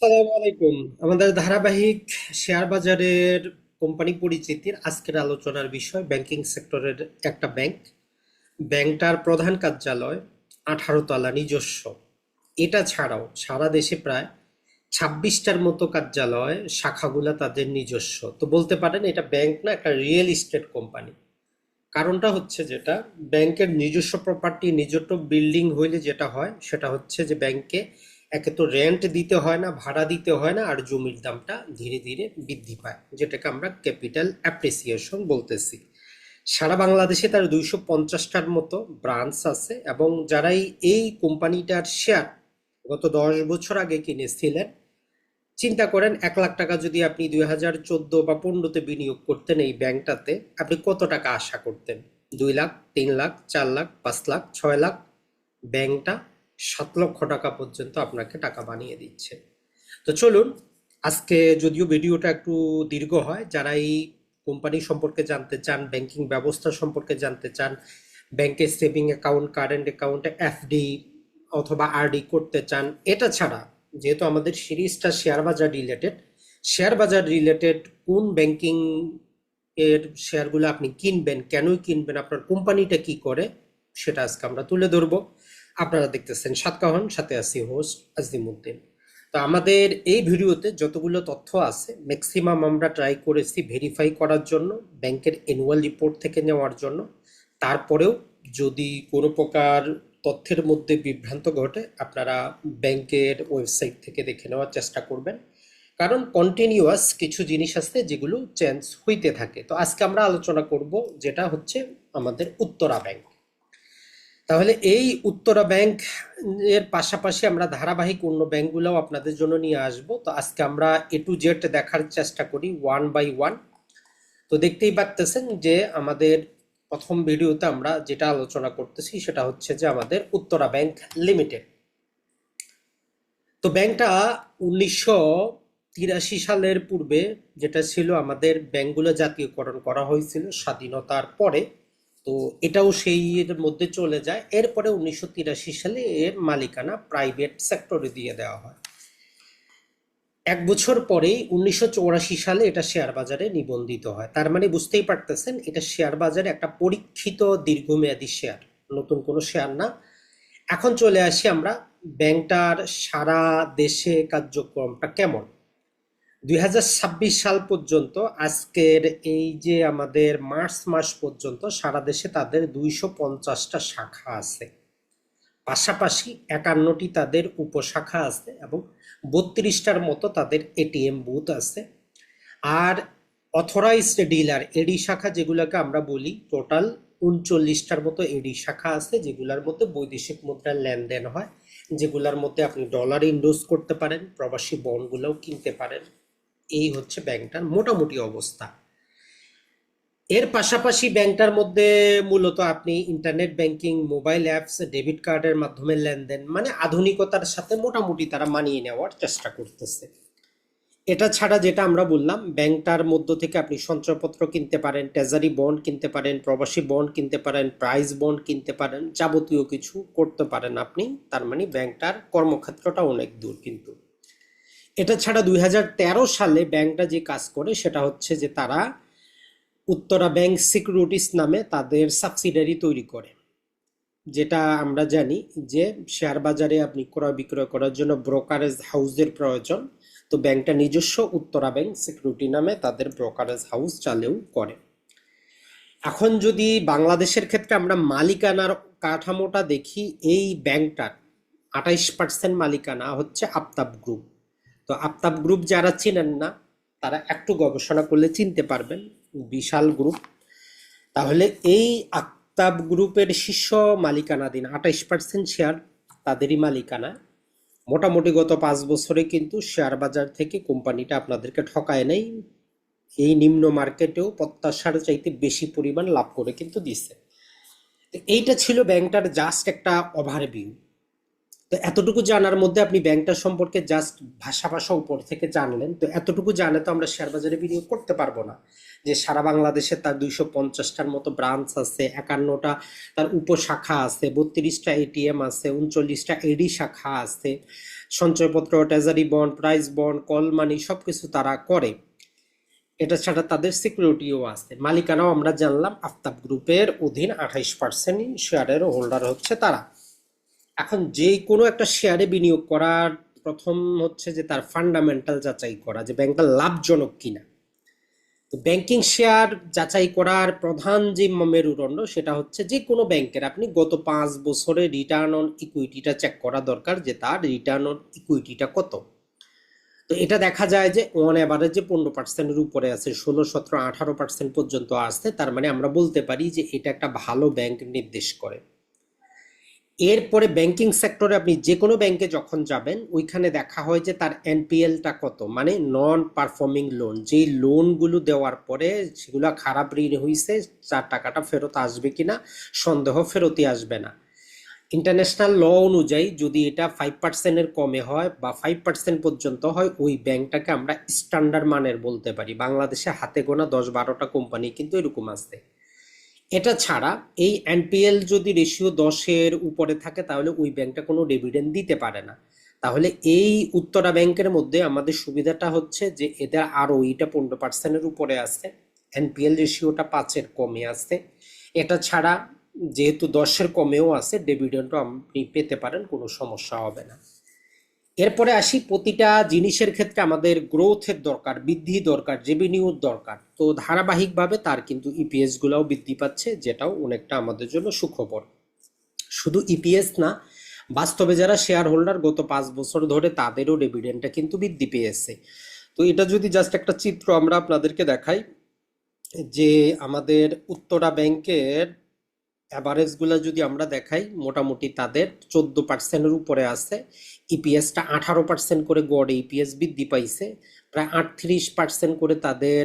আসসালামু আলাইকুম। আমাদের ধারাবাহিক শেয়ার বাজারের কোম্পানি পরিচিতির আজকের আলোচনার বিষয় ব্যাংকিং সেক্টরের একটা ব্যাংক। ব্যাংকটার প্রধান কার্যালয় 18 তলা নিজস্ব। এটা ছাড়াও সারা দেশে প্রায় 26টার মতো কার্যালয়, শাখাগুলা তাদের নিজস্ব। তো বলতে পারেন এটা ব্যাংক না, একটা রিয়েল এস্টেট কোম্পানি। কারণটা হচ্ছে যেটা, ব্যাংকের নিজস্ব প্রপার্টি, নিজস্ব বিল্ডিং হইলে যেটা হয় সেটা হচ্ছে যে ব্যাংকে একে তো রেন্ট দিতে হয় না, ভাড়া দিতে হয় না, আর জমির দামটা ধীরে ধীরে বৃদ্ধি পায়, যেটাকে আমরা ক্যাপিটাল অ্যাপ্রিসিয়েশন বলতেছি। সারা বাংলাদেশে তার 250টার মতো ব্রাঞ্চ আছে, এবং যারাই এই কোম্পানিটার শেয়ার গত 10 বছর আগে কিনেছিলেন, চিন্তা করেন 1 লাখ টাকা যদি আপনি 2014 বা 2015-তে বিনিয়োগ করতেন এই ব্যাংকটাতে, আপনি কত টাকা আশা করতেন? 2 লাখ, 3 লাখ, 4 লাখ, 5 লাখ, 6 লাখ? ব্যাংকটা 7 লক্ষ টাকা পর্যন্ত আপনাকে টাকা বানিয়ে দিচ্ছে। তো চলুন, আজকে যদিও ভিডিওটা একটু দীর্ঘ হয়, যারা এই কোম্পানি সম্পর্কে জানতে চান, ব্যাংকিং ব্যবস্থা সম্পর্কে জানতে চান, ব্যাংকে সেভিং অ্যাকাউন্ট, কারেন্ট অ্যাকাউন্টে এফডি অথবা আরডি করতে চান, এটা ছাড়া যেহেতু আমাদের সিরিজটা শেয়ার বাজার রিলেটেড, শেয়ার বাজার রিলেটেড কোন ব্যাংকিং এর শেয়ারগুলো আপনি কিনবেন, কেনই কিনবেন, আপনার কোম্পানিটা কি করে, সেটা আজকে আমরা তুলে ধরবো। আপনারা দেখতেছেন সাতকাহন, সাথে আছি হোস্ট আজিমুদ্দিন। তো আমাদের এই ভিডিওতে যতগুলো তথ্য আছে ম্যাক্সিমাম আমরা ট্রাই করেছি ভেরিফাই করার জন্য, ব্যাংকের অ্যানুয়াল রিপোর্ট থেকে নেওয়ার জন্য। তারপরেও যদি কোনো প্রকার তথ্যের মধ্যে বিভ্রান্ত ঘটে, আপনারা ব্যাংকের ওয়েবসাইট থেকে দেখে নেওয়ার চেষ্টা করবেন, কারণ কন্টিনিউয়াস কিছু জিনিস আছে যেগুলো চেঞ্জ হইতে থাকে। তো আজকে আমরা আলোচনা করব যেটা হচ্ছে আমাদের উত্তরা ব্যাংক। তাহলে এই উত্তরা ব্যাংক এর পাশাপাশি আমরা ধারাবাহিক অন্য ব্যাংকগুলোও আপনাদের জন্য নিয়ে আসব। তো আজকে আমরা এ টু জেড দেখার চেষ্টা করি, ওয়ান বাই ওয়ান। তো দেখতেই পাচ্তেছেন যে আমাদের প্রথম ভিডিওতে আমরা যেটা আলোচনা করতেছি সেটা হচ্ছে যে আমাদের উত্তরা ব্যাংক লিমিটেড। তো ব্যাংকটা 1983 সালের পূর্বে, যেটা ছিল আমাদের ব্যাংকগুলো জাতীয়করণ করা হয়েছিল স্বাধীনতার পরে। তো এটাও সেই এর মধ্যে চলে যায়। এরপরে 1983 সালে এর মালিকানা প্রাইভেট সেক্টরে দিয়ে দেওয়া হয়। 1 বছর পরেই 1984 সালে এটা শেয়ার বাজারে নিবন্ধিত হয়। তার মানে বুঝতেই পারতেছেন এটা শেয়ার বাজারে একটা পরীক্ষিত দীর্ঘমেয়াদী শেয়ার, নতুন কোনো শেয়ার না। এখন চলে আসি আমরা ব্যাংকটার সারা দেশে কার্যক্রমটা কেমন। 2026 সাল পর্যন্ত, আজকের এই যে আমাদের মার্চ মাস পর্যন্ত সারা দেশে তাদের 250টা শাখা আছে। পাশাপাশি 51টি তাদের উপশাখা আছে, এবং 32টার মতো তাদের এটিএম বুথ আছে। আর অথরাইজড ডিলার এডি শাখা যেগুলোকে আমরা বলি, টোটাল 39টার মতো এডি শাখা আছে, যেগুলোর মধ্যে বৈদেশিক মুদ্রার লেনদেন হয়, যেগুলোর মধ্যে আপনি ডলার ইনভেস্ট করতে পারেন, প্রবাসী বন্ডগুলোও কিনতে পারেন। এই হচ্ছে ব্যাংকটার মোটামুটি অবস্থা। এর পাশাপাশি ব্যাংকটার মধ্যে মূলত আপনি internet banking, mobile apps, debit কার্ডের মাধ্যমে লেনদেন, মানে আধুনিকতার সাথে মোটামুটি তারা মানিয়ে নেওয়ার চেষ্টা করতেছে। এটা ছাড়া যেটা আমরা বললাম, ব্যাংকটার মধ্য থেকে আপনি সঞ্চয়পত্র কিনতে পারেন, ট্রেজারি বন্ড কিনতে পারেন, প্রবাসী বন্ড কিনতে পারেন, প্রাইজ বন্ড কিনতে পারেন, যাবতীয় কিছু করতে পারেন আপনি। তার মানে ব্যাংকটার কর্মক্ষেত্রটা অনেক দূর। কিন্তু এটা ছাড়া 2013 সালে ব্যাংকটা যে কাজ করে সেটা হচ্ছে যে তারা উত্তরা ব্যাংক সিকিউরিটিস নামে তাদের সাবসিডারি তৈরি করে। যেটা আমরা জানি যে শেয়ার বাজারে আপনি ক্রয় বিক্রয় করার জন্য ব্রোকারেজ হাউসের প্রয়োজন। তো ব্যাংকটা নিজস্ব উত্তরা ব্যাংক সিকিউরিটি নামে তাদের ব্রোকারেজ হাউস চালু করে। এখন যদি বাংলাদেশের ক্ষেত্রে আমরা মালিকানার কাঠামোটা দেখি, এই ব্যাংকটার 28% মালিকানা হচ্ছে আফতাব গ্রুপ। তো আফতাব গ্রুপ যারা চিনেন না, তারা একটু গবেষণা করলে চিনতে পারবেন, বিশাল গ্রুপ। তাহলে এই আফতাব গ্রুপের শীর্ষ মালিকানাধীন 28% শেয়ার তাদেরই মালিকানা। মোটামুটি গত 5 বছরে কিন্তু শেয়ার বাজার থেকে কোম্পানিটা আপনাদেরকে ঠকায় নেই, এই নিম্ন মার্কেটেও প্রত্যাশার চাইতে বেশি পরিমাণ লাভ করে কিন্তু দিচ্ছে। এইটা ছিল ব্যাংকটার জাস্ট একটা ওভারভিউ। তো এতটুকু জানার মধ্যে আপনি ব্যাংকটা সম্পর্কে জাস্ট ভাষা ভাষা উপর থেকে জানলেন। তো এতটুকু জানে তো আমরা শেয়ার বাজারে বিনিয়োগ করতে পারবো না, যে সারা বাংলাদেশে তার 250টার মতো ব্রাঞ্চ আছে, 51টা তার উপশাখা আছে, 32টা এটিএম আছে, 39টা এডি শাখা আছে, সঞ্চয়পত্র, treasury bond, price bond, call money সবকিছু তারা করে। এটা ছাড়া তাদের সিকিউরিটিও আছে। মালিকানাও আমরা জানলাম আফতাব গ্রুপের অধীন 28% শেয়ারের হোল্ডার হচ্ছে তারা। এখন যে কোনো একটা শেয়ারে বিনিয়োগ করার প্রথম হচ্ছে যে তার ফান্ডামেন্টাল যাচাই করা, যে ব্যাংকটা লাভজনক কিনা। তো ব্যাংকিং শেয়ার যাচাই করার প্রধান যে মেরুদণ্ড সেটা হচ্ছে যে কোনো ব্যাংকের আপনি গত 5 বছরে রিটার্ন অন ইকুইটিটা চেক করা দরকার, যে তার রিটার্ন অন ইকুইটিটা কত। তো এটা দেখা যায় যে অন অ্যাভারেজে 15%-এর উপরে আছে, 16, 17, 18% পর্যন্ত আসছে। তার মানে আমরা বলতে পারি যে এটা একটা ভালো ব্যাংক নির্দেশ করে। এরপরে ব্যাংকিং সেক্টরে আপনি যে কোনো ব্যাংকে যখন যাবেন ওইখানে দেখা হয় যে তার এনপিএলটা কত, মানে নন পারফর্মিং লোন, যেই লোনগুলো দেওয়ার পরে সেগুলো খারাপ ঋণ হয়েছে, তার টাকাটা ফেরত আসবে কিনা সন্দেহ, ফেরতই আসবে না। ইন্টারন্যাশনাল ল অনুযায়ী যদি এটা 5%-এর কমে হয় বা 5% পর্যন্ত হয়, ওই ব্যাংকটাকে আমরা স্ট্যান্ডার্ড মানের বলতে পারি। বাংলাদেশে হাতে গোনা 10-12টা কোম্পানি কিন্তু এরকম আছে। এটা ছাড়া এই এনপিএল যদি রেশিও 10-এর উপরে থাকে তাহলে ওই ব্যাংকটা কোনো ডিভিডেন্ড দিতে পারে না। তাহলে এই উত্তরা ব্যাংকের মধ্যে আমাদের সুবিধাটা হচ্ছে যে এদের আরও ওইটা 15%-এর উপরে আছে, এনপিএল রেশিওটা 5-এর কমে আছে। এটা ছাড়া যেহেতু 10-এর কমেও আছে, ডিভিডেন্ডও আপনি পেতে পারেন, কোনো সমস্যা হবে না। এরপরে আসি, প্রতিটা জিনিসের ক্ষেত্রে আমাদের গ্রোথের দরকার, বৃদ্ধি দরকার, রেভিনিউর দরকার। তো ধারাবাহিকভাবে তার কিন্তু ইপিএস গুলাও বৃদ্ধি পাচ্ছে, যেটাও অনেকটা আমাদের জন্য সুখবর। শুধু ইপিএস না, বাস্তবে যারা শেয়ার হোল্ডার গত 5 বছর ধরে তাদেরও ডিভিডেন্ডটা কিন্তু বৃদ্ধি পেয়েছে। তো এটা যদি জাস্ট একটা চিত্র আমরা আপনাদেরকে দেখাই, যে আমাদের উত্তরা ব্যাংকের অ্যাভারেজ গুলা যদি আমরা দেখাই, মোটামুটি তাদের 14%-এর উপরে আছে। ইপিএসটা 18% করে গড়ে ইপিএস বৃদ্ধি পাইছে, প্রায় 38% করে তাদের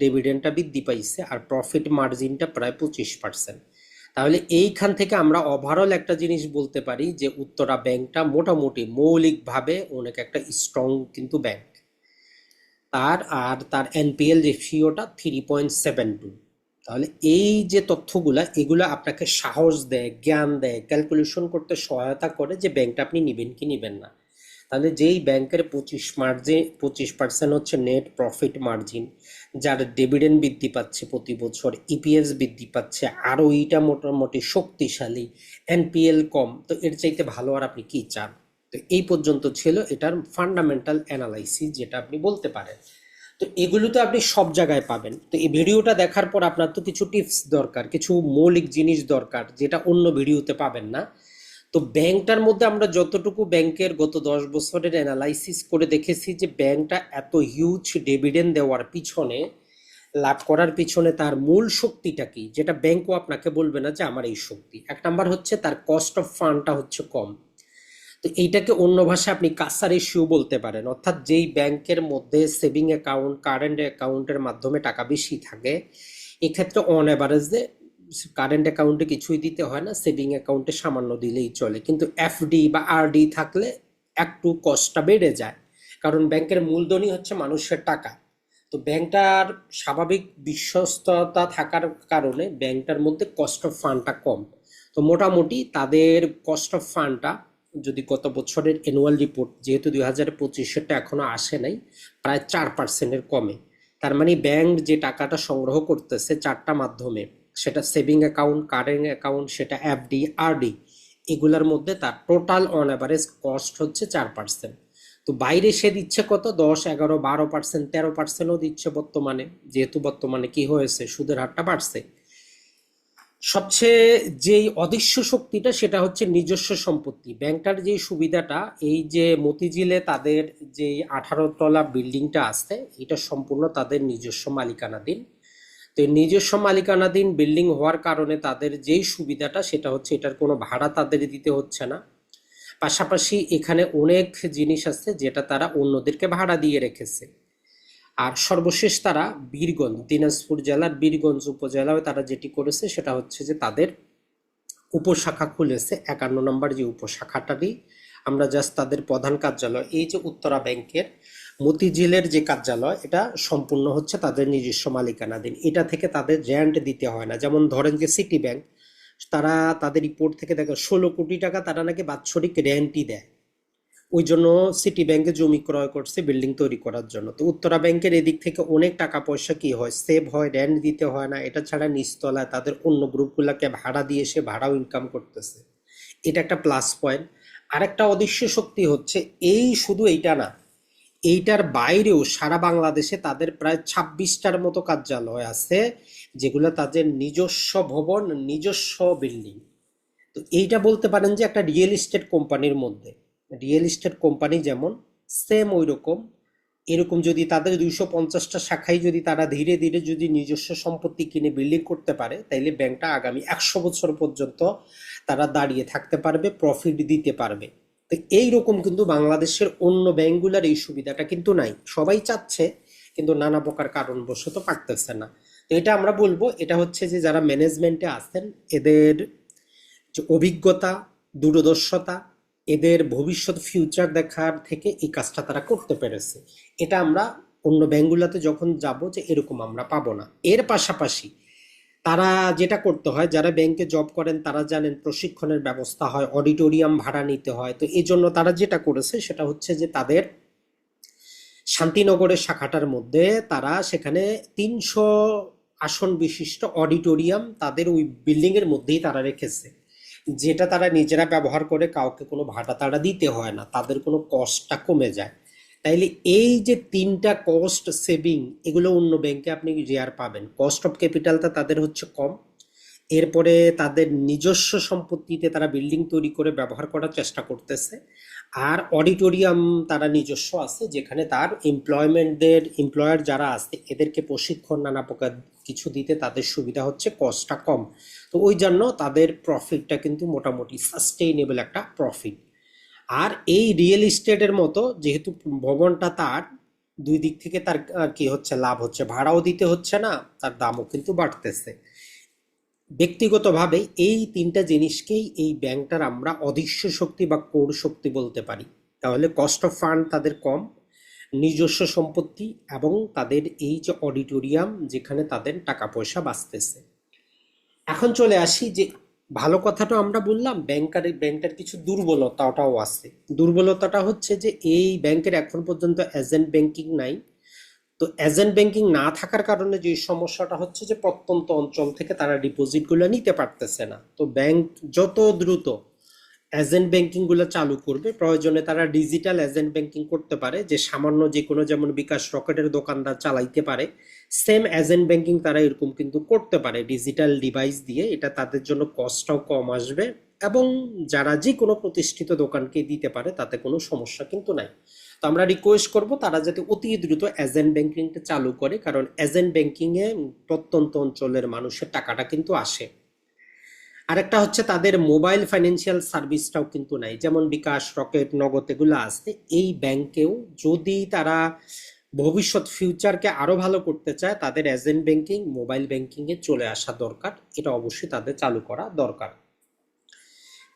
ডিভিডেন্ডটা বৃদ্ধি পাইছে, আর প্রফিট মার্জিনটা প্রায় 25%। তাহলে এইখান থেকে আমরা ওভারঅল একটা জিনিস বলতে পারি যে উত্তরা ব্যাংকটা মোটামুটি মৌলিকভাবে অনেক একটা স্ট্রং কিন্তু ব্যাংক। তার এনপিএল রেশিওটা 3.72। তাহলে এই যে তথ্যগুলা, এগুলো আপনাকে সাহস দেয়, জ্ঞান দেয়, ক্যালকুলেশন করতে সহায়তা করে যে ব্যাংকটা আপনি নেবেন কি নেবেন না। তাহলে যেই ব্যাংকের 25% হচ্ছে নেট প্রফিট মার্জিন, যার ডিভিডেন্ড বৃদ্ধি পাচ্ছে প্রতি বছর, ইপিএস বৃদ্ধি পাচ্ছে, আর ওইটা মোটামুটি শক্তিশালী, এনপিএল কম, তো এর চাইতে ভালো আর আপনি কি চান। তো এই পর্যন্ত ছিল এটার ফান্ডামেন্টাল অ্যানালাইসিস, যেটা আপনি বলতে পারেন। তো এগুলো তো আপনি সব জায়গায় পাবেন। তো এই ভিডিওটা দেখার পর আপনার তো কিছু টিপস দরকার, কিছু মৌলিক জিনিস দরকার, যেটা অন্য ভিডিওতে পাবেন না। তো ব্যাংকটার মধ্যে আমরা যতটুকু ব্যাংকের গত 10 বছরের অ্যানালাইসিস করে দেখেছি যে ব্যাংকটা এত হিউজ ডিভিডেন্ড দেওয়ার পিছনে, লাভ করার পিছনে তার মূল শক্তিটা কি, যেটা ব্যাংকও আপনাকে বলবে না যে আমার এই শক্তি। 1 নাম্বার হচ্ছে তার কস্ট অফ ফান্ডটা হচ্ছে কম। তো এইটাকে অন্য ভাষায় আপনি কাসা রেশিও বলতে পারেন, অর্থাৎ যেই ব্যাংকের মধ্যে সেভিং অ্যাকাউন্ট, কারেন্ট অ্যাকাউন্টের মাধ্যমে টাকা বেশি থাকে, এক্ষেত্রে অন অ্যাভারেজে কারেন্ট অ্যাকাউন্টে কিছুই দিতে হয় না, সেভিং অ্যাকাউন্টে সামান্য দিলেই চলে। কিন্তু এফডি বা আরডি থাকলে একটু কস্টটা বেড়ে যায়, কারণ ব্যাংকের মূলধনই হচ্ছে মানুষের টাকা। তো ব্যাংকটার স্বাভাবিক বিশ্বস্ততা থাকার কারণে ব্যাংকটার মধ্যে কস্ট অফ ফান্ডটা কম। তো মোটামুটি তাদের কস্ট অফ ফান্ডটা যদি গত বছরের অ্যানুয়াল রিপোর্ট, যেহেতু 2025-এরটা এখনো আসে নাই, প্রায় 4%-এর কমে। তার মানে ব্যাংক যে টাকাটা সংগ্রহ করতেছে 4টা মাধ্যমে, সেটা সেভিং অ্যাকাউন্ট, কারেন্ট অ্যাকাউন্ট, সেটা এফডি, আরডি, এগুলোর মধ্যে তার টোটাল অন অ্যাভারেজ কস্ট হচ্ছে 4%। তো বাইরে সে দিচ্ছে কত, 10, 11, 12%, 13%ও দিচ্ছে বর্তমানে, যেহেতু বর্তমানে কি হয়েছে, সুদের হারটা বাড়ছে। সবচেয়ে যেই অদৃশ্য শক্তিটা সেটা হচ্ছে নিজস্ব সম্পত্তি। ব্যাংকটার যে সুবিধাটা, এই যে মতিঝিলে তাদের যে 18 তলা বিল্ডিংটা আছে, এটা সম্পূর্ণ তাদের নিজস্ব মালিকানাধীন। তো এই নিজস্ব মালিকানাধীন বিল্ডিং হওয়ার কারণে তাদের যেই সুবিধাটা সেটা হচ্ছে এটার কোনো ভাড়া তাদের দিতে হচ্ছে না। পাশাপাশি এখানে অনেক জিনিস আছে যেটা তারা অন্যদেরকে ভাড়া দিয়ে রেখেছে। আর সর্বশেষ তারা বীরগঞ্জ, দিনাজপুর জেলার বীরগঞ্জ উপজেলায় তারা যেটি করেছে সেটা হচ্ছে যে তাদের উপশাখা খুলেছে, 51 নম্বর যে উপশাখাটারই আমরা জাস্ট তাদের প্রধান কার্যালয়, এই যে উত্তরা ব্যাংকের মতিঝিলের যে কার্যালয়, এটা সম্পূর্ণ হচ্ছে তাদের নিজস্ব মালিকানাধীন। এটা থেকে তাদের রেন্ট দিতে হয় না। যেমন ধরেন যে সিটি ব্যাংক, তারা তাদের রিপোর্ট থেকে দেখো 16 কোটি টাকা তারা নাকি বাৎসরিক রেন্টই দেয়। ওই জন্য সিটি ব্যাংকে জমি ক্রয় করছে বিল্ডিং তৈরি করার জন্য। তো উত্তরা ব্যাংকের এদিক থেকে অনেক টাকা পয়সা কি হয়, সেভ হয়, রেন্ট দিতে হয় না। এটা ছাড়া নিচতলায় তাদের অন্য গ্রুপগুলোকে ভাড়া দিয়ে সে ভাড়াও ইনকাম করতেছে, এটা একটা প্লাস পয়েন্ট। আরেকটা অদৃশ্য শক্তি হচ্ছে, এই শুধু এইটা না, এইটার বাইরেও সারা বাংলাদেশে তাদের প্রায় 26টার মতো কার্যালয় আছে, যেগুলো তাদের নিজস্ব ভবন, নিজস্ব বিল্ডিং। তো এইটা বলতে পারেন যে একটা রিয়েল এস্টেট কোম্পানির মধ্যে, রিয়েল এস্টেট কোম্পানি যেমন সেম ওই রকম, এরকম যদি তাদের 250টা শাখায় যদি তারা ধীরে ধীরে যদি নিজস্ব সম্পত্তি কিনে বিল্ডিং করতে পারে, তাইলে ব্যাংকটা আগামী 100 বছর পর্যন্ত তারা দাঁড়িয়ে থাকতে পারবে, প্রফিট দিতে পারবে। তো এইরকম কিন্তু বাংলাদেশের অন্য ব্যাংকগুলোর এই সুবিধাটা কিন্তু নাই। সবাই চাচ্ছে কিন্তু নানা প্রকার কারণবশত পারতেছে না। তো এটা আমরা বলবো, এটা হচ্ছে যে যারা ম্যানেজমেন্টে আছেন এদের যে অভিজ্ঞতা, দূরদর্শতা, এদের ভবিষ্যৎ ফিউচার দেখার থেকে এই কাজটা তারা করতে পেরেছে। এটা আমরা অন্য ব্যাংকগুলোতে যখন যাব যে এরকম আমরা পাবো না। এর পাশাপাশি তারা যেটা করতে হয়, যারা ব্যাংকে জব করেন তারা জানেন প্রশিক্ষণের ব্যবস্থা হয়, অডিটোরিয়াম ভাড়া নিতে হয়। তো এই জন্য তারা যেটা করেছে সেটা হচ্ছে যে তাদের শান্তিনগরের শাখাটার মধ্যে তারা সেখানে 300 আসন বিশিষ্ট অডিটোরিয়াম তাদের ওই বিল্ডিং এর মধ্যেই তারা রেখেছে, যেটা তারা নিজেরা ব্যবহার করে, কাউকে কোনো ভাড়া তাড়া দিতে হয় না, তাদের কোনো কস্টটা কমে যায়। তাইলে এই যে তিনটা কস্ট সেভিং, এগুলো অন্য ব্যাংকে আপনি রেয়ার পাবেন। কস্ট অফ ক্যাপিটালটা তাদের হচ্ছে কম, এরপরে তাদের নিজস্ব সম্পত্তিতে তারা বিল্ডিং তৈরি করে ব্যবহার করার চেষ্টা করতেছে, আর অডিটোরিয়াম তারা নিজস্ব আছে, যেখানে তার এমপ্লয়ার যারা আছে এদেরকে প্রশিক্ষণ নানা প্রকার কিছু দিতে তাদের সুবিধা হচ্ছে, কস্টটা কম। তো ওই জন্য তাদের প্রফিটটা কিন্তু মোটামুটি সাস্টেইনেবল একটা প্রফিট। আর এই রিয়েল এস্টেটের মতো যেহেতু ভবনটা তার, দুই দিক থেকে তার কি হচ্ছে, লাভ হচ্ছে, ভাড়াও দিতে হচ্ছে না, তার দামও কিন্তু বাড়তেছে। ব্যক্তিগতভাবে এই তিনটা জিনিসকেই এই ব্যাংকটার আমরা অদৃশ্য শক্তি বা কোর শক্তি বলতে পারি। তাহলে কস্ট অফ ফান্ড তাদের কম, নিজস্ব সম্পত্তি, এবং তাদের এই যে অডিটোরিয়াম যেখানে তাদের টাকা পয়সা বাঁচতেছে। এখন চলে আসি যে ভালো কথাটা আমরা বললাম, ব্যাংকটার কিছু দুর্বলতাটাও আছে। দুর্বলতাটা হচ্ছে যে এই ব্যাংকের এখন পর্যন্ত এজেন্ট ব্যাংকিং নাই। তো এজেন্ট ব্যাংকিং না থাকার কারণে যে সমস্যাটা হচ্ছে যে প্রত্যন্ত অঞ্চল থেকে তারা ডিপোজিটগুলো নিতে পারতেছে না। তো ব্যাংক যত দ্রুত এজেন্ট ব্যাংকিং গুলো চালু করবে, প্রয়োজনে তারা ডিজিটাল এজেন্ট ব্যাংকিং করতে পারে, যে সামান্য যে কোনো যেমন বিকাশ রকেটের দোকানদার চালাইতে পারে, সেম এজেন্ট ব্যাংকিং তারা এরকম কিন্তু করতে পারে ডিজিটাল ডিভাইস দিয়ে। এটা তাদের জন্য কস্টটাও কম আসবে, এবং যারা যে কোনো প্রতিষ্ঠিত দোকানকে দিতে পারে, তাতে কোনো সমস্যা কিন্তু নাই। তো আমরা রিকোয়েস্ট করব তারা যাতে অতি দ্রুত এজেন্ট ব্যাংকিংটা চালু করে, কারণ এজেন্ট ব্যাংকিং এ প্রত্যন্ত অঞ্চলের মানুষের টাকাটা কিন্তু আসে। আরেকটা হচ্ছে তাদের মোবাইল ফাইন্যান্সিয়াল সার্ভিসটাও কিন্তু নাই, যেমন বিকাশ, রকেট, নগদ এগুলো আছে। এই ব্যাংকেও যদি তারা ভবিষ্যৎ ফিউচারকে আরো ভালো করতে চায়, তাদের এজেন্ট ব্যাংকিং, মোবাইল ব্যাংকিং এ চলে আসা দরকার। এটা অবশ্যই তাদের চালু করা দরকার।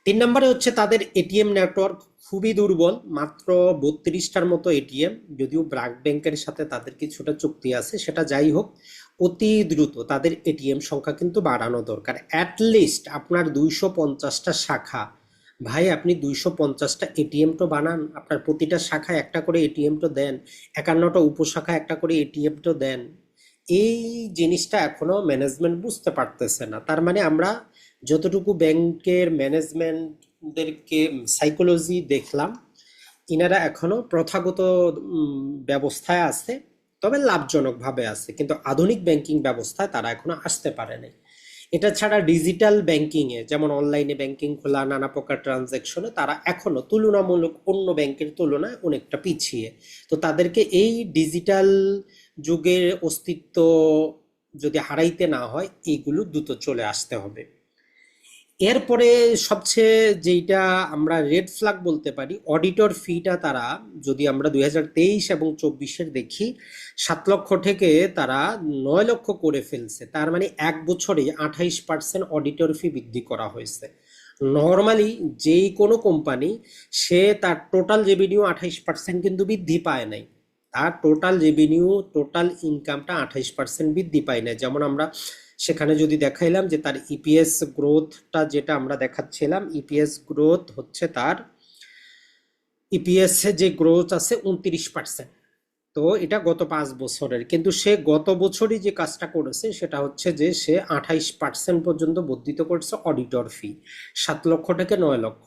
3 নম্বরে হচ্ছে তাদের এটিএম নেটওয়ার্ক খুবই দুর্বল, মাত্র 32টার মতো এটিএম। যদিও ব্র্যাক ব্যাংকের সাথে তাদের কিছুটা চুক্তি আছে, সেটা যাই হোক, অতি দ্রুত তাদের এটিএম সংখ্যা কিন্তু বাড়ানো দরকার। অ্যাটলিস্ট আপনার 250টা শাখা, ভাই আপনি 250টা এটিএম তো বানান, আপনার প্রতিটা শাখায় একটা করে এটিএম তো দেন, 51টা উপশাখা একটা করে এটিএম তো দেন। এই জিনিসটা এখনো ম্যানেজমেন্ট বুঝতে পারতেছে না। তার মানে আমরা যতটুকু ব্যাংকের ম্যানেজমেন্টদেরকে সাইকোলজি দেখলাম, ইনারা এখনো প্রথাগত ব্যবস্থায় আছে, তবে লাভজনকভাবে আছে, কিন্তু আধুনিক ব্যাংকিং ব্যবস্থায় তারা এখনো আসতে পারেনি। এটা ছাড়া ডিজিটাল ব্যাংকিং এ, যেমন অনলাইনে ব্যাংকিং খোলা, নানা প্রকার ট্রানজ্যাকশনে তারা এখনো তুলনামূলক অন্য ব্যাংকের তুলনায় অনেকটা পিছিয়ে। তো তাদেরকে এই ডিজিটাল যুগের অস্তিত্ব যদি হারাইতে না হয়, এইগুলো দ্রুত চলে আসতে হবে। এরপরে সবচেয়ে যেইটা আমরা রেড ফ্ল্যাগ বলতে পারি, অডিটর ফিটা তারা, যদি আমরা 2023 এবং 24-এর দেখি, 7 লক্ষ থেকে তারা 9 লক্ষ করে ফেলছে। তার মানে 1 বছরে 28% অডিটর ফি বৃদ্ধি করা হয়েছে। নর্মালি যেই কোনো কোম্পানি, সে তার টোটাল রেভিনিউ 28% কিন্তু বৃদ্ধি পায় নাই, তার টোটাল রেভিনিউ, টোটাল ইনকামটা 28% বৃদ্ধি পায় না। যেমন আমরা সেখানে যদি দেখাইলাম যে তার ইপিএস গ্রোথটা, যেটা আমরা দেখাচ্ছিলাম, ইপিএস গ্রোথ হচ্ছে তার ইপিএস এ যে গ্রোথ আছে 29%। তো এটা গত 5 বছরের, কিন্তু সে গত বছরই যে কাজটা করেছে সেটা হচ্ছে যে সে 28% পর্যন্ত বর্ধিত করছে অডিটর ফি, 7 লক্ষ থেকে 9 লক্ষ।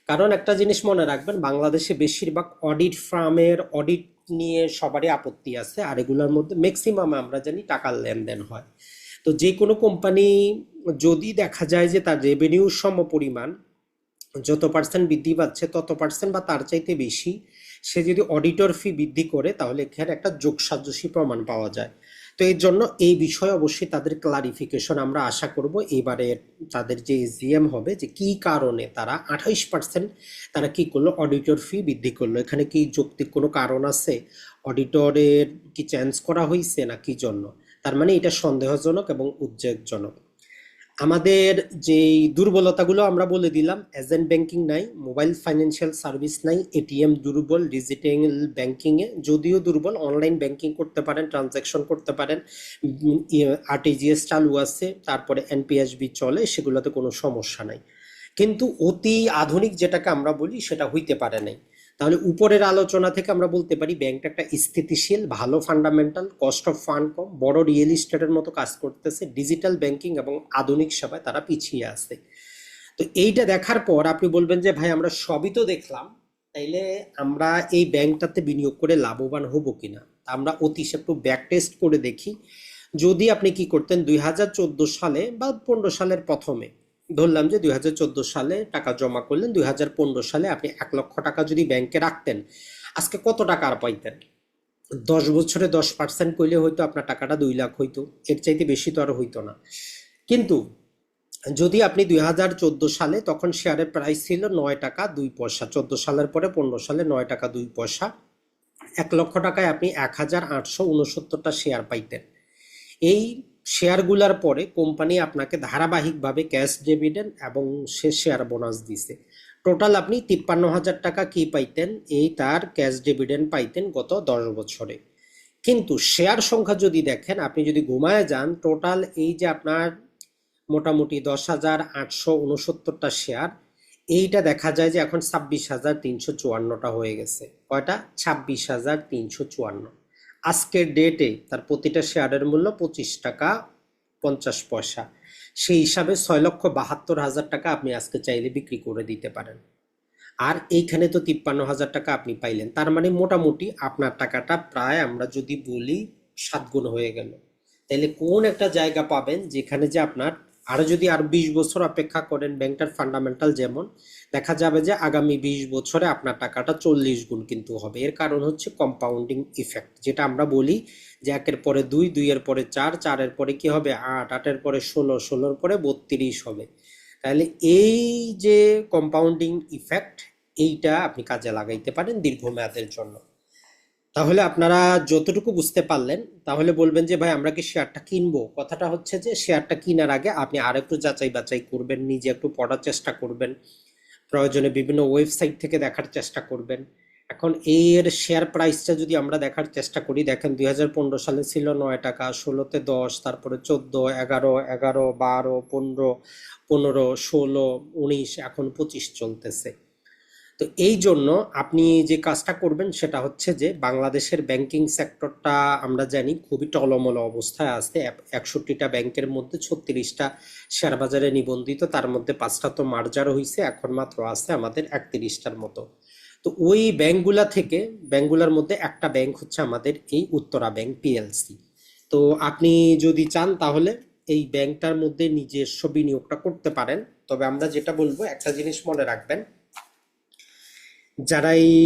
কারণ একটা জিনিস মনে রাখবেন, বাংলাদেশে বেশিরভাগ অডিট ফার্মের অডিট নিয়ে সবারই আপত্তি আছে, আর এগুলোর মধ্যে ম্যাক্সিমাম আমরা জানি টাকার লেনদেন হয়। তো যে কোনো কোম্পানি যদি দেখা যায় যে তার রেভিনিউ সম পরিমাণ যত পার্সেন্ট বৃদ্ধি পাচ্ছে তত পার্সেন্ট বা তার চাইতে বেশি সে যদি অডিটর ফি বৃদ্ধি করে, তাহলে এখানে একটা যোগসাজশী প্রমাণ পাওয়া যায়। তো এর জন্য এই বিষয়ে অবশ্যই তাদের ক্লারিফিকেশন আমরা আশা করব এবারে। তাদের যে এসডিএম হবে, যে কি কারণে তারা 28% তারা কি করলো, অডিটর ফি বৃদ্ধি করলো, এখানে কি যৌক্তিক কোনো কারণ আছে, অডিটরের কি চেঞ্জ করা হয়েছে না কি জন্য। তার মানে এটা সন্দেহজনক এবং উদ্বেগজনক। আমাদের যেই দুর্বলতাগুলো আমরা বলে দিলাম, এজেন্ট ব্যাংকিং নাই, মোবাইল ফাইন্যান্সিয়াল সার্ভিস নাই, এটিএম দুর্বল, ডিজিটাল ব্যাংকিং এ যদিও দুর্বল, অনলাইন ব্যাংকিং করতে পারেন, ট্রানজ্যাকশন করতে পারেন, আরটিজিএস চালু আছে, তারপরে এনপিএসবি চলে, সেগুলোতে কোনো সমস্যা নাই। কিন্তু অতি আধুনিক যেটাকে আমরা বলি সেটা হইতে পারে নাই। তাহলে উপরের আলোচনা থেকে আমরা বলতে পারি ব্যাংকটা একটা স্থিতিশীল, ভালো ফান্ডামেন্টাল, কস্ট অফ ফান্ড কম, বড় রিয়েল এস্টেটের মতো কাজ করতেছে, ডিজিটাল ব্যাংকিং এবং আধুনিক সেবায় তারা পিছিয়ে আছে। তো এইটা দেখার পর আপনি বলবেন যে ভাই আমরা সবই তো দেখলাম, তাইলে আমরা এই ব্যাংকটাতে বিনিয়োগ করে লাভবান হব কিনা। তা আমরা অতিশ একটু ব্যাক টেস্ট করে দেখি। যদি আপনি কি করতেন 2014 সালে বা 2015 সালের প্রথমে, ধরলাম যে 2014 সালে টাকা জমা করলেন, 2015 সালে আপনি 1 লক্ষ টাকা যদি ব্যাংকে রাখতেন, আজকে কত টাকা আর পাইতেন? 10 বছরে 10% করলে হয়তো আপনার টাকাটা 2 লাখ হইতো, এর চাইতে বেশি তো আর হইতো না। কিন্তু যদি আপনি 2014 সালে, তখন শেয়ারের প্রাইস ছিল 9 টাকা 2 পয়সা, 14 সালের পরে 15 সালে 9 টাকা 2 পয়সা, 1 লক্ষ টাকায় আপনি 1869টা শেয়ার পাইতেন। এই শেয়ারগুলার পরে কোম্পানি আপনাকে ধারাবাহিকভাবে ক্যাশ ডিভিডেন্ড এবং সে শেয়ার বোনাস দিছে। টোটাল আপনি 53,000 টাকা কি পাইতেন, এই তার ক্যাশ ডিভিডেন্ড পাইতেন গত 10 বছরে। কিন্তু শেয়ার সংখ্যা যদি দেখেন, আপনি যদি ঘুমায় যান, টোটাল এই যে আপনার মোটামুটি 10,869টা শেয়ার, এইটা দেখা যায় যে এখন 26,354টা হয়ে গেছে। কয়টা? 26,354। আজকের ডেটে তার প্রতিটা শেয়ারের মূল্য 25 টাকা 50 পয়সা। সেই হিসাবে 6,72,000 টাকা আপনি আজকে চাইলে বিক্রি করে দিতে পারেন। আর এইখানে তো 53,000 টাকা আপনি পাইলেন, তার মানে মোটামুটি আপনার টাকাটা প্রায় আমরা যদি বলি 7 গুণ হয়ে গেল। তাহলে কোন একটা জায়গা পাবেন যেখানে যে আপনার আরো যদি আর 20 বছর অপেক্ষা করেন, ব্যাংকটার ফান্ডামেন্টাল যেমন, দেখা যাবে যে আগামী 20 বছরে আপনার টাকাটা 40 গুণ কিন্তু হবে। এর কারণ হচ্ছে কম্পাউন্ডিং ইফেক্ট, যেটা আমরা বলি যে 1-এর পরে 2, 2-এর পরে 4, 4-এর পরে কি হবে 8, 8-এর পরে 16, 16-এর পরে 32 হবে। তাহলে এই যে কম্পাউন্ডিং ইফেক্ট, এইটা আপনি কাজে লাগাইতে পারেন দীর্ঘমেয়াদের জন্য। তাহলে আপনারা যতটুকু বুঝতে পারলেন, তাহলে বলবেন যে ভাই আমরা কি শেয়ারটা কিনবো। কথাটা হচ্ছে যে শেয়ারটা কেনার আগে আপনি আরেকটু যাচাই বাছাই করবেন, নিজে একটু পড়ার চেষ্টা করবেন, প্রয়োজনে বিভিন্ন ওয়েবসাইট থেকে দেখার চেষ্টা করবেন। এখন এর শেয়ার প্রাইসটা যদি আমরা দেখার চেষ্টা করি, দেখেন 2015 সালে ছিল 9 টাকা, 16-তে 10, তারপরে 14, 11, 11, 12, 15, 15, 16, 19, এখন 25 চলতেছে। তো এই জন্য আপনি যে কাজটা করবেন সেটা হচ্ছে যে বাংলাদেশের ব্যাংকিং সেক্টরটা আমরা জানি খুবই টলমল অবস্থায় আছে। 61টা ব্যাংকের মধ্যে 36টা শেয়ার বাজারে নিবন্ধিত, তার মধ্যে 5টা তো মার্জার হয়েছে, এখন মাত্র আছে আমাদের 31টার মতো। তো ওই ব্যাংকগুলার মধ্যে একটা ব্যাংক হচ্ছে আমাদের এই উত্তরা ব্যাংক পিএলসি। তো আপনি যদি চান তাহলে এই ব্যাংকটার মধ্যে নিজস্ব বিনিয়োগটা করতে পারেন। তবে আমরা যেটা বলবো, একটা জিনিস মনে রাখবেন, যারা এই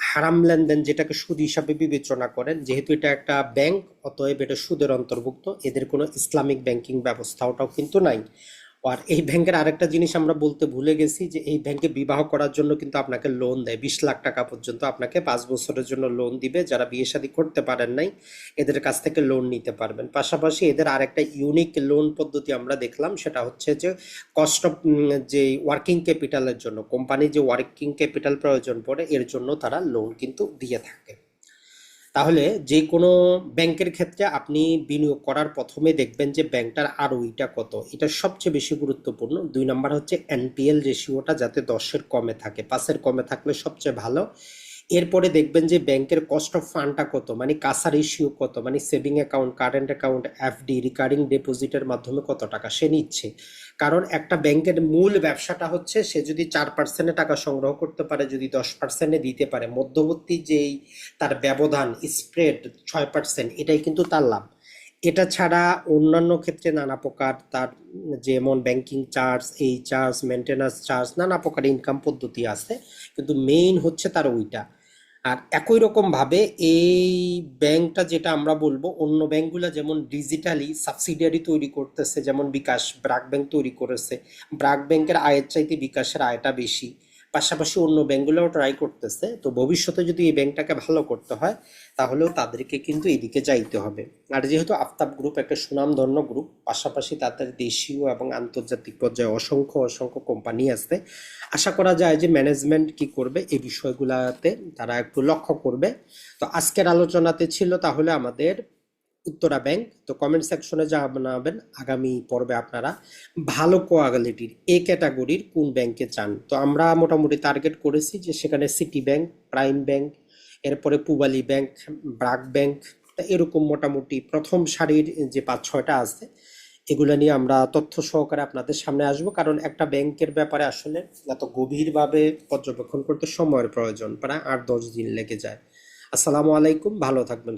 হারাম লেনদেন যেটাকে সুদ হিসাবে বিবেচনা করেন, যেহেতু এটা একটা ব্যাংক অতএব এটা সুদের অন্তর্ভুক্ত, এদের কোনো ইসলামিক ব্যাংকিং ব্যবস্থাটাও কিন্তু নাই। আর এই ব্যাংকের আরেকটা জিনিস আমরা বলতে ভুলে গেছি, যে এই ব্যাংকে বিবাহ করার জন্য কিন্তু আপনাকে লোন দেয়, 20 লাখ টাকা পর্যন্ত আপনাকে 5 বছরের জন্য লোন দিবে। যারা বিয়ে শাদী করতে পারেন নাই, এদের কাছ থেকে লোন নিতে পারবেন। পাশাপাশি এদের আরেকটা ইউনিক লোন পদ্ধতি আমরা দেখলাম, সেটা হচ্ছে যে কস্ট অফ যে ওয়ার্কিং ক্যাপিটালের জন্য, কোম্পানি যে ওয়ার্কিং ক্যাপিটাল প্রয়োজন পড়ে, এর জন্য তারা লোন কিন্তু দিয়ে থাকে। তাহলে যে কোনো ব্যাংকের ক্ষেত্রে আপনি বিনিয়োগ করার প্রথমে দেখবেন যে ব্যাংকটার আরওইটা কত, এটা সবচেয়ে বেশি গুরুত্বপূর্ণ। 2 নাম্বার হচ্ছে এনপিএল রেশিওটা যাতে 10-এর কমে থাকে, 5-এর কমে থাকলে সবচেয়ে ভালো। এরপরে দেখবেন যে ব্যাংকের কস্ট অফ ফান্ডটা কত, মানে কাসা রেশিও কত, মানে saving account, current account, FD, recurring ডিপোজিটের মাধ্যমে কত টাকা সে নিচ্ছে। কারণ একটা ব্যাংকের মূল ব্যবসাটা হচ্ছে সে যদি 4% টাকা সংগ্রহ করতে পারে, যদি 10% দিতে পারে, মধ্যবর্তী যেই তার ব্যবধান স্প্রেড 6%, এটাই কিন্তু তার লাভ। এটা ছাড়া অন্যান্য ক্ষেত্রে নানা প্রকার তার যেমন ব্যাংকিং চার্জ, এই চার্জ, মেনটেন্যান্স চার্জ, নানা প্রকার ইনকাম পদ্ধতি আছে, কিন্তু মেইন হচ্ছে তার ওইটা। আর একই রকম ভাবে এই ব্যাংকটা যেটা আমরা বলবো, অন্য ব্যাংকগুলো যেমন ডিজিটালি সাবসিডিয়ারি তৈরি করতেছে, যেমন বিকাশ ব্র্যাক ব্যাংক তৈরি করেছে, ব্র্যাক ব্যাংকের আয়ের চাইতে বিকাশের আয়টা বেশি, পাশাপাশি অন্য ব্যাংকগুলোও ট্রাই করতেছে। তো ভবিষ্যতে যদি এই ব্যাংকটাকে ভালো করতে হয় তাহলেও তাদেরকে কিন্তু এদিকে যাইতে হবে। আর যেহেতু আফতাব গ্রুপ একটা সুনামধন্য গ্রুপ, পাশাপাশি তাদের দেশীয় এবং আন্তর্জাতিক পর্যায়ে অসংখ্য অসংখ্য কোম্পানি আছে, আশা করা যায় যে ম্যানেজমেন্ট কি করবে এই বিষয়গুলোতে তারা একটু লক্ষ্য করবে। তো আজকের আলোচনাতে ছিল তাহলে আমাদের উত্তরা ব্যাংক। তো কমেন্ট সেকশনে জানাবেন আগামী পর্বে আপনারা ভালো কোয়ালিটির এ ক্যাটাগরির কোন ব্যাংকে চান। তো আমরা মোটামুটি টার্গেট করেছি যে সেখানে সিটি ব্যাংক, প্রাইম ব্যাংক, এরপরে পূবালী ব্যাংক, ব্র্যাক ব্যাংক, তা এরকম মোটামুটি প্রথম সারির যে 5-6টা আছে এগুলো নিয়ে আমরা তথ্য সহকারে আপনাদের সামনে আসবো। কারণ একটা ব্যাংকের ব্যাপারে আসলে এত গভীরভাবে পর্যবেক্ষণ করতে সময়ের প্রয়োজন, প্রায় 8-10 দিন লেগে যায়। আসসালামু আলাইকুম, ভালো থাকবেন।